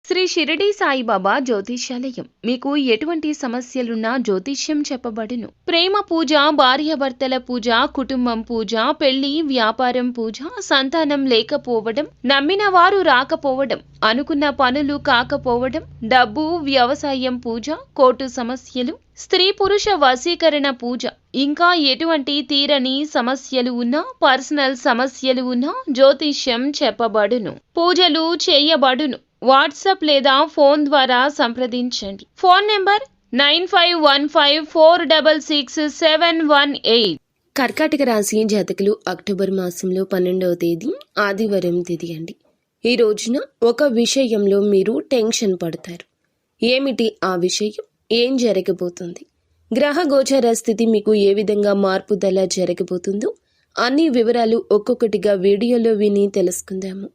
శ్రీ షిరిడి సాయిబాబా జ్యోతిష్యాలయం మీకు ఎటువంటి సమస్యలున్నా జ్యోతిష్యం చెప్పబడును. ప్రేమ పూజ, భార్యాభర్తల పూజ, కుటుంబం పూజ, పెళ్లి, వ్యాపారం పూజ, సంతానం లేకపోవడం, నమ్మిన వారు రాకపోవడం, అనుకున్న పనులు కాకపోవడం, డబ్బు, వ్యవసాయం పూజ, కోర్టు సమస్యలు, స్త్రీ పురుష వశీకరణ పూజ, ఇంకా ఎటువంటి తీరని సమస్యలు ఉన్నా, పర్సనల్ సమస్యలు ఉన్నా జ్యోతిష్యం చెప్పబడును. పూజలు చేయబడును. వాట్సాప్ లేదా ఫోన్ ద్వారా సంప్రదించండి. Phone number 9515466718. కర్కాటక రాశి జాతకులు అక్టోబర్ మాసంలో 12వ తేదీ ఆదివారం తిథి అండి. ఈ రోజున ఒక విషయంలో మీరు టెన్షన్ పడతారు. ఏమిటి ఆ విషయం? ఏం జరగబోతుంది? గ్రహ గోచర స్థితి మీకు ఏ విధంగా మార్పుదల జరగబోతుందో అన్ని వివరాలు ఒక్కొక్కటిగా వీడియోలో విని తెలుసుకుందాము.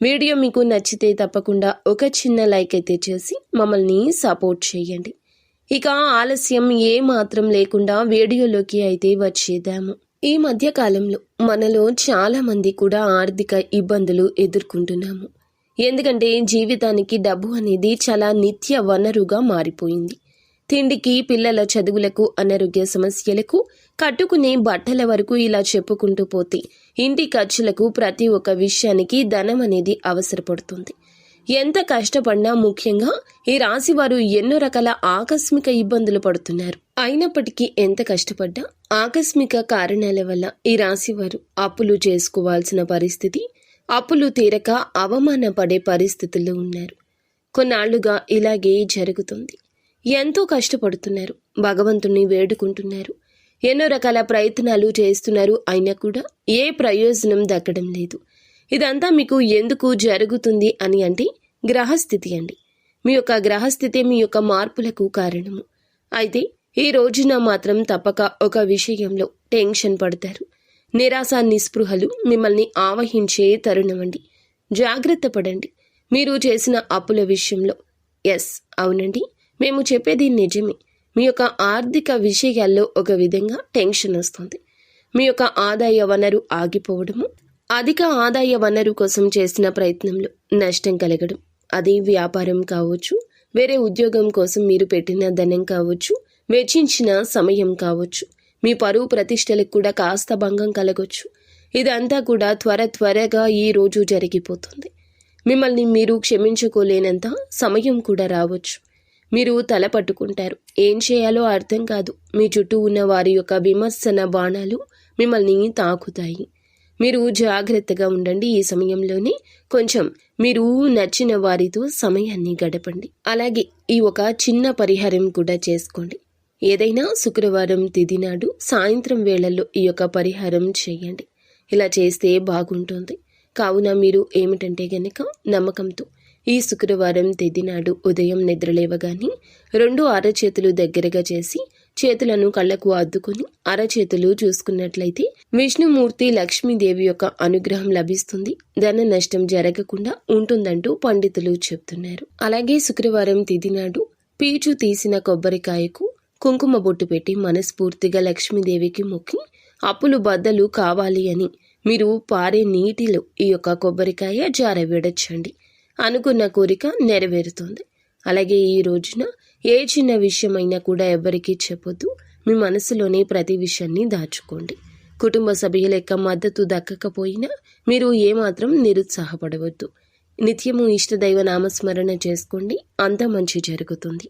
వీడియో మీకు నచ్చితే తప్పకుండా ఒక చిన్న లైక్ అయితే చేసి మమ్మల్ని సపోర్ట్ చేయండి. ఇక ఆలస్యం ఏ మాత్రం లేకుండా వీడియోలోకి అయితే వచ్చేద్దాము. ఈ మధ్య కాలంలో మనలో చాలా మంది కూడా ఆర్థిక ఇబ్బందులు ఎదుర్కొంటున్నాము. ఎందుకంటే జీవితానికి డబ్బు అనేది చాలా నిత్య వనరుగా మారిపోయింది. తిండికి, పిల్లల చదువులకు, అనారోగ్య సమస్యలకు, కట్టుకునే బట్టల వరకు ఇలా చెప్పుకుంటూ పోతే ఇంటి ఖర్చులకు ప్రతి ఒక్క విషయానికి ధనం అనేది అవసరపడుతుంది. ఎంత కష్టపడినా ముఖ్యంగా ఈ రాశి వారు ఎన్నో రకాల ఆకస్మిక ఇబ్బందులు పడుతున్నారు. అయినప్పటికీ ఎంత కష్టపడ్డా ఆకస్మిక కారణాల వల్ల ఈ రాశి వారు అప్పులు చేసుకోవాల్సిన పరిస్థితి, అప్పులు తీరక అవమానపడే పరిస్థితుల్లో ఉన్నారు. కొన్నాళ్లుగా ఇలాగే జరుగుతుంది. ఎంతో కష్టపడుతున్నారు, భగవంతుణ్ణి వేడుకుంటున్నారు, ఎన్నో రకాల ప్రయత్నాలు చేస్తున్నారు. అయినా కూడా ఏ ప్రయోజనం దక్కడం లేదు. ఇదంతా మీకు ఎందుకు జరుగుతుంది అని అంటే గ్రహస్థితి అండి. మీ యొక్క గ్రహస్థితి మీ యొక్క మార్పులకు కారణము. అయితే ఈ రోజున మాత్రం తప్పక ఒక విషయంలో టెన్షన్ పడతారు. నిరాశ, నిస్పృహలు మిమ్మల్ని ఆవహించే తరుణమండి. జాగ్రత్త పడండి. మీరు చేసిన అప్పుల విషయంలో. అవునండి, మేము చెప్పేది నిజమే. మీ యొక్క ఆర్థిక విషయాల్లో ఒక విధంగా టెన్షన్ వస్తుంది. మీ యొక్క ఆదాయ వనరు ఆగిపోవడము, అధిక ఆదాయ వనరు కోసం చేసిన ప్రయత్నంలో నష్టం కలగడం, అది వ్యాపారం కావచ్చు, వేరే ఉద్యోగం కోసం మీరు పెట్టిన ధనం కావచ్చు, వెచ్చించిన సమయం కావచ్చు, మీ పరువు ప్రతిష్టలకు కూడా కాస్త భంగం కలగొచ్చు. ఇదంతా కూడా త్వరగా ఈ రోజు జరిగిపోతుంది. మిమ్మల్ని మీరు క్షమించుకోలేనంత సమయం కూడా రావచ్చు. మీరు తల పట్టుకుంటారు. ఏం చేయాలో అర్థం కాదు. మీ చుట్టూ ఉన్న వారి యొక్క విమర్శన బాణాలు మిమ్మల్ని తాకుతాయి. మీరు జాగ్రత్తగా ఉండండి. ఈ సమయంలోనే కొంచెం మీరు నచ్చిన వారితో సమయాన్ని గడపండి. అలాగే ఈ ఒక చిన్న పరిహారం కూడా చేసుకోండి. ఏదైనా శుక్రవారం తిథి నాడు సాయంత్రం వేళల్లో ఈ యొక్క పరిహారం చేయండి. ఇలా చేస్తే బాగుంటుంది. కావున మీరు ఏమిటంటే గనక నమ్మకంతో ఈ శుక్రవారం తేదీ నాడు ఉదయం నిద్రలేవగానే 2 అరచేతులు దగ్గరగా చేసి చేతులను కళ్లకు అద్దుకుని అరచేతులు చూసుకున్నట్లయితే విష్ణుమూర్తి, లక్ష్మీదేవి యొక్క అనుగ్రహం లభిస్తుంది. ధన నష్టం జరగకుండా ఉంటుందంటూ పండితులు చెప్తున్నారు. అలాగే శుక్రవారం తిథి నాడు పీచు తీసిన కొబ్బరికాయకు కుంకుమ బొట్టు పెట్టి మనస్ఫూర్తిగా లక్ష్మీదేవికి మొక్కి అప్పులు బద్దలు కావాలి అని మీరు పారే నీటిలో ఈ యొక్క కొబ్బరికాయ జారవిడచ్చండి. అనుకున్న కోరిక నెరవేరుతుంది. అలాగే ఈ రోజున ఏ చిన్న విషయమైనా కూడా ఎవరికీ చెప్పొద్దు. మీ మనసులోనే ప్రతి విషయాన్ని దాచుకోండి. కుటుంబ సభ్యుల యొక్క మద్దతు దక్కకపోయినా మీరు ఏమాత్రం నిరుత్సాహపడవద్దు. నిత్యము ఇష్టదైవ నామస్మరణ చేసుకోండి. అంతా మంచి జరుగుతుంది.